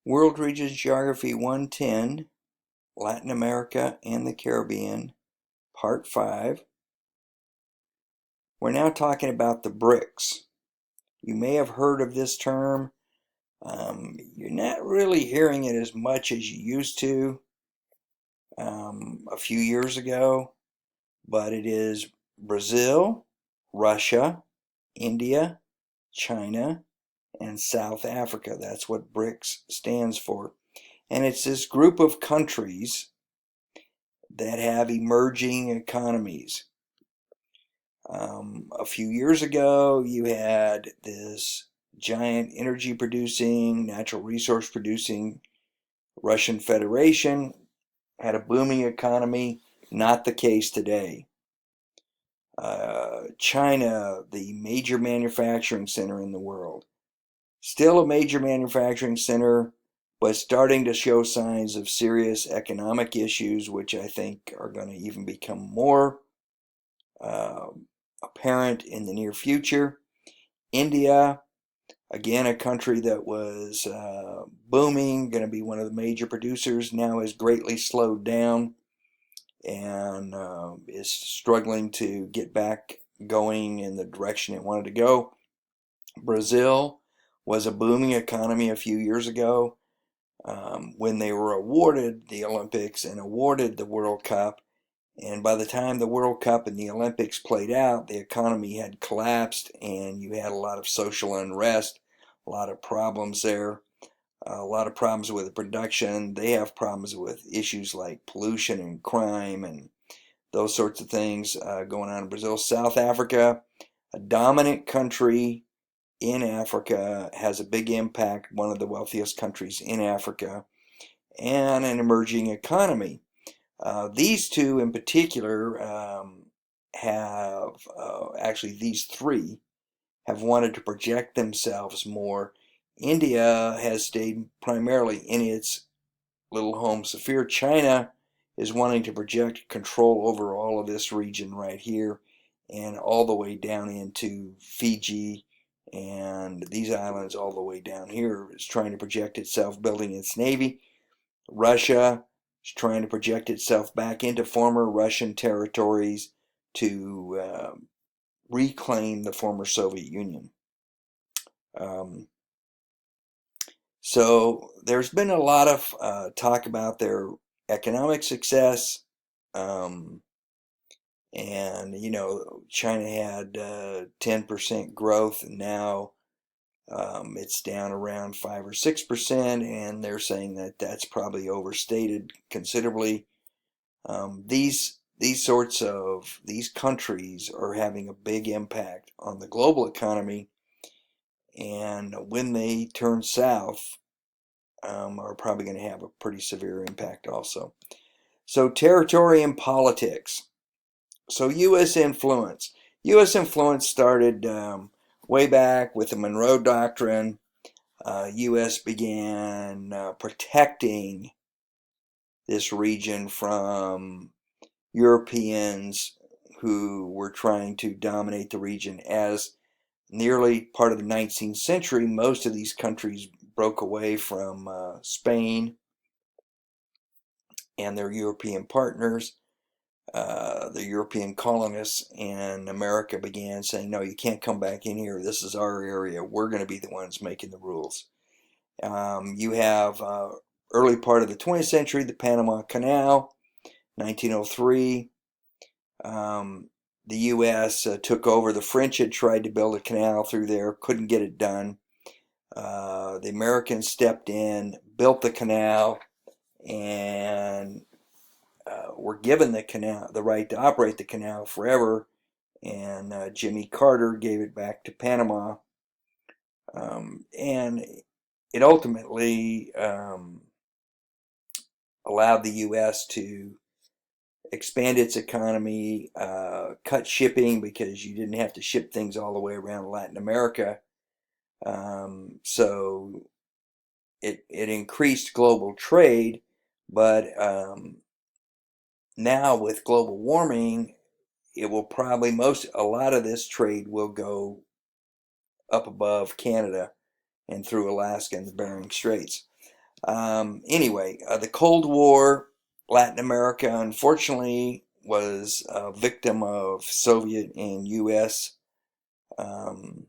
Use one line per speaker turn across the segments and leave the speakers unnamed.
World Regions Geography 110, Latin America and the Caribbean, Part 5. We're now talking about the BRICS. You may have heard of this term. You're not really hearing it as much as you used to a few years ago, but it is Brazil, Russia, India, China, and South Africa. That's what BRICS stands for. And it's this group of countries that have emerging economies. A few years ago, you had this giant energy producing, natural resource producing Russian Federation, had a booming economy. Not the case today. China, the major manufacturing center in the world, still a major manufacturing center, but starting to show signs of serious economic issues, which I think are going to even become more apparent in the near future. India, again, a country that was booming, going to be one of the major producers, now has greatly slowed down and is struggling to get back going in the direction it wanted to go. Brazil was a booming economy a few years ago when they were awarded the Olympics and awarded the World Cup. And by the time the World Cup and the Olympics played out, the economy had collapsed and you had a lot of social unrest, a lot of problems there, a lot of problems with the production. They have problems with issues like pollution and crime and those sorts of things going on in Brazil. South Africa, a dominant country in Africa, has a big impact, one of the wealthiest countries in Africa, and an emerging economy. These two in particular have, actually these three, have wanted to project themselves more. India has stayed primarily in its little home sphere. China is wanting to project control over all of this region right here and all the way down into Fiji and these islands all the way down here. Is trying to project itself, building its navy. Russia is trying to project itself back into former Russian territories to reclaim the former Soviet Union. So there's been a lot of talk about their economic success. And, you know, China had 10% growth, and now it's down around 5 or 6%, and they're saying that that's probably overstated considerably. These countries are having a big impact on the global economy, and when they turn south, are probably going to have a pretty severe impact also. So territory and politics. So U.S. influence. U.S. influence started way back with the Monroe Doctrine. U.S. began protecting this region from Europeans who were trying to dominate the region. As nearly part of the 19th century, most of these countries broke away from Spain and their European partners. The European colonists, and America began saying, no, you can't come back in here. This is our area. We're going to be the ones making the rules. You have early part of the 20th century, the Panama Canal, 1903. The U.S. Took over. The French had tried to build a canal through there, couldn't get it done. The Americans stepped in, built the canal, and were given the right to operate the canal forever. And Jimmy Carter gave it back to Panama. And it ultimately allowed the U.S. to expand its economy, cut shipping because you didn't have to ship things all the way around Latin America. So it increased global trade, but now with global warming, it will probably a lot of this trade will go up above Canada and through Alaska and the Bering Straits. Anyway, the Cold War, Latin America, unfortunately, was a victim of Soviet and U.S. Um,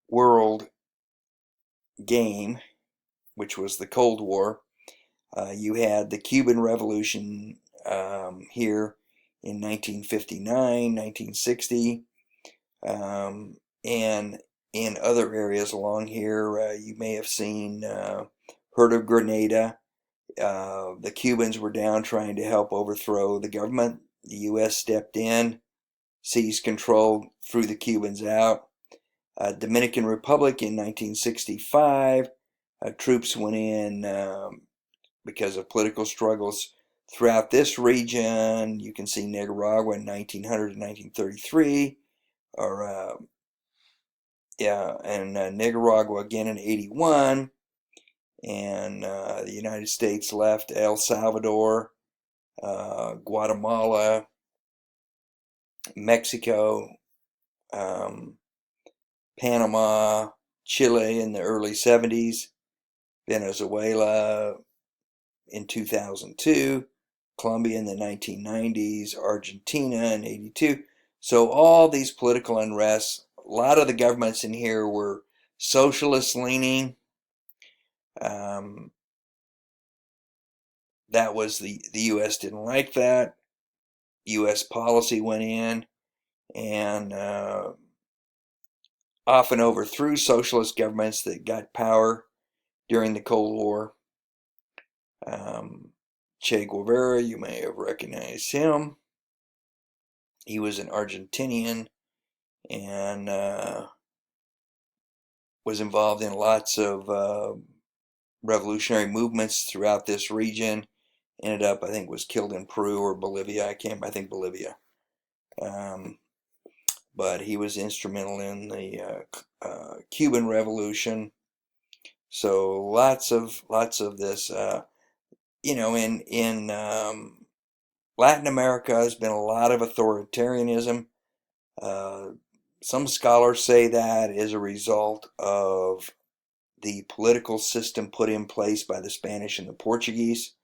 world game, which was the Cold War. You had the Cuban Revolution here in 1959, 1960, and in other areas along here. You may have seen, heard of Grenada. The Cubans were down trying to help overthrow the government. The U.S. stepped in, seized control, threw the Cubans out. Dominican Republic in 1965, troops went in because of political struggles throughout this region. You can see Nicaragua in 1900 to 1933, or and Nicaragua again in 81, and the United States left El Salvador, Guatemala, Mexico, um, Panama, Chile in the early 70s, Venezuela in 2002, Colombia in the 1990s, Argentina in 82. So all these political unrests, a lot of the governments in here were socialist leaning. That was the U.S. didn't like that. U.S. policy went in and often overthrew socialist governments that got power during the Cold War. Che Guevara, you may have recognized him. He was an Argentinian and was involved in lots of revolutionary movements throughout this region. Ended up, I think, was killed in Peru or Bolivia. I think Bolivia. But he was instrumental in the Cuban Revolution. So lots of this. In Latin America has been a lot of authoritarianism. Some scholars say that is a result of the political system put in place by the Spanish and the Portuguese,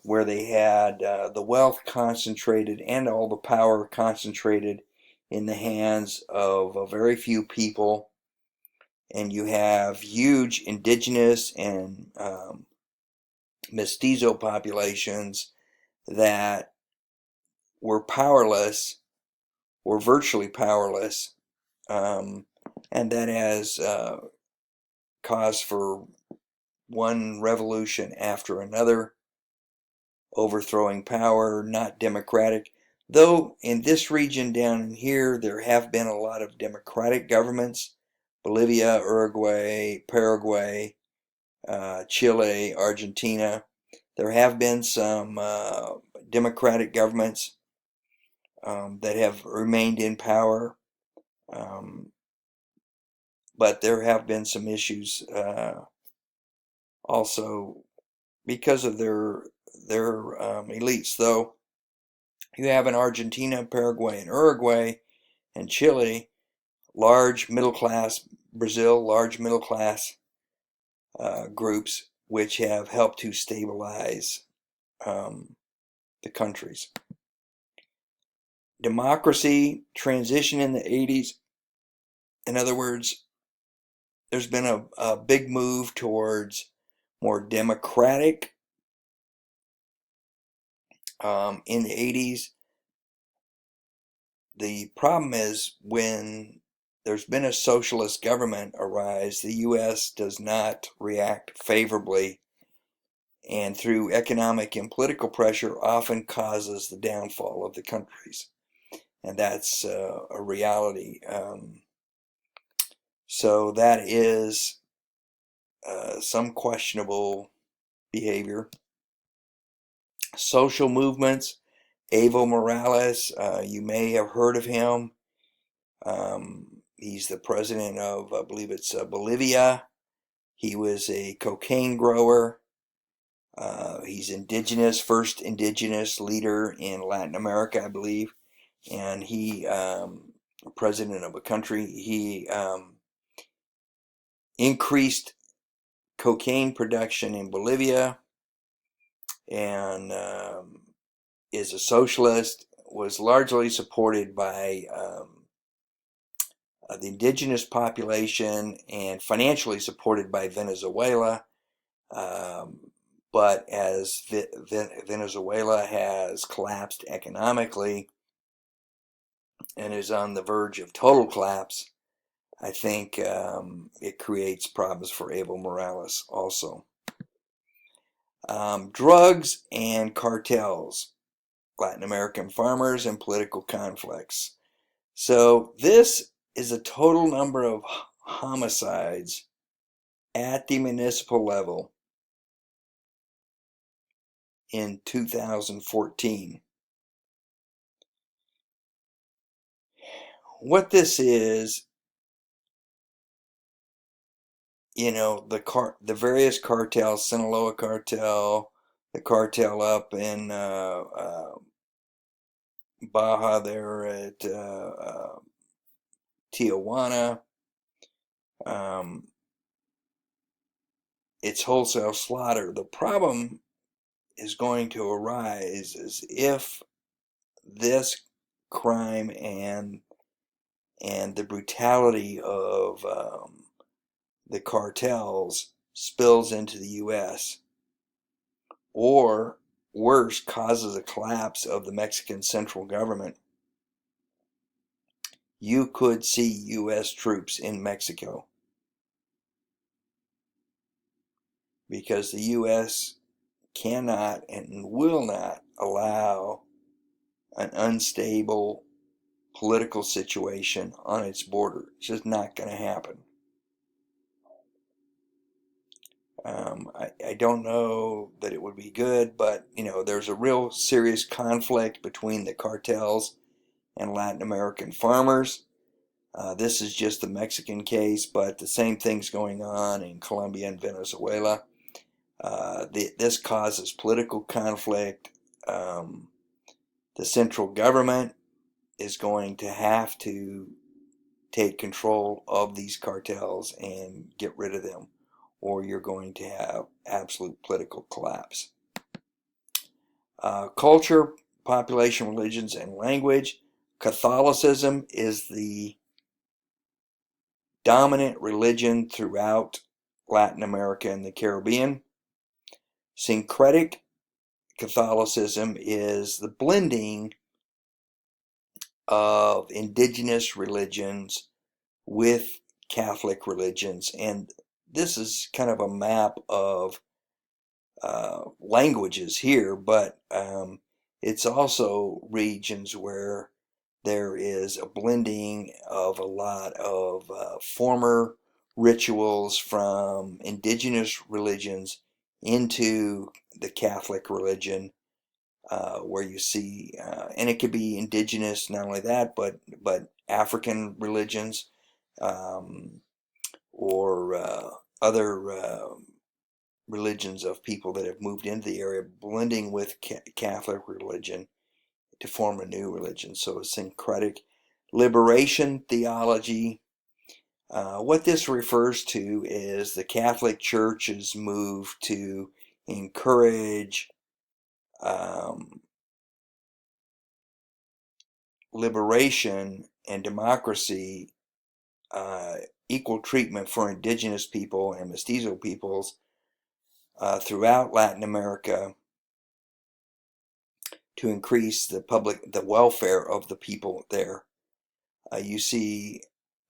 where they had the wealth concentrated and all the power concentrated in the hands of a very few people. And you have huge indigenous and mestizo populations that were powerless or virtually powerless, and that has cause for one revolution after another, overthrowing power, not democratic. Though in this region down here, there have been a lot of democratic governments: Bolivia, Uruguay, Paraguay, Chile, Argentina. There have been some democratic governments that have remained in power. But there have been some issues also because of their elites. Though you have in Argentina, Paraguay, and Uruguay, and Chile, large middle class, Brazil, large middle class groups which have helped to stabilize the countries. Democracy transition in the 80s. In other words, there's been a big move towards more democratic in the 80s. The problem is when there's been a socialist government arise, the U.S. does not react favorably, and through economic and political pressure often causes the downfall of the countries. And that's a reality. So that is some questionable behavior. Social movements. Evo Morales, you may have heard of him. He's the president of, I believe it's Bolivia. He was a cocaine grower. He's indigenous, first indigenous leader in Latin America, I believe. And he, president of a country, he increased cocaine production in Bolivia, and is a socialist, was largely supported by the indigenous population and financially supported by Venezuela. But as Venezuela has collapsed economically and is on the verge of total collapse, I think it creates problems for Evo Morales also. Drugs and cartels, Latin American farmers, and political conflicts. So this is a total number of homicides at the municipal level in 2014. What this is, the various cartels, Sinaloa cartel, the cartel up in Baja there at Tijuana. It's wholesale slaughter. The problem is going to arise is if this crime and the brutality of the cartels spills into the U.S. or worse, causes a collapse of the Mexican central government. You could see U.S. troops in Mexico because the U.S. cannot and will not allow an unstable political situation on its border. It's just not going to happen. I don't know that it would be good, but there's a real serious conflict between the cartels and Latin American farmers. This is just the Mexican case, but the same thing's going on in Colombia and Venezuela. This causes political conflict. The central government is going to have to take control of these cartels and get rid of them, or you're going to have absolute political collapse. Culture, population, religions, and language. Catholicism is the dominant religion throughout Latin America and the Caribbean. Syncretic Catholicism is the blending of indigenous religions with Catholic religions, and this is kind of a map of languages here, but it's also regions where there is a blending of a lot of former rituals from indigenous religions into the Catholic religion, where you see, and it could be indigenous, not only that, but African religions, or other religions of people that have moved into the area, blending with Catholic religion to form a new religion. So syncretic. Liberation theology. What this refers to is the Catholic Church's move to encourage liberation and democracy, equal treatment for indigenous people and mestizo peoples throughout Latin America, to increase the welfare of the people there. You see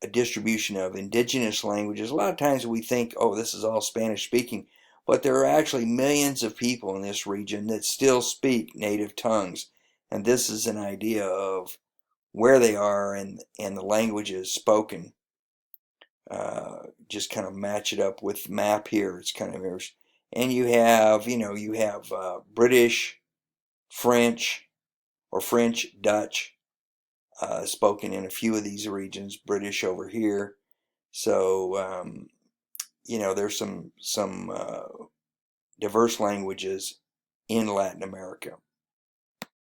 a distribution of indigenous languages. A lot of times we think, oh, this is all Spanish speaking, but there are actually millions of people in this region that still speak native tongues, and this is an idea of where they are and the languages spoken. Just kind of match it up with the map here. It's kind of, and you have British, French, or French, Dutch, spoken in a few of these regions, British over here. So there's some diverse languages in Latin America.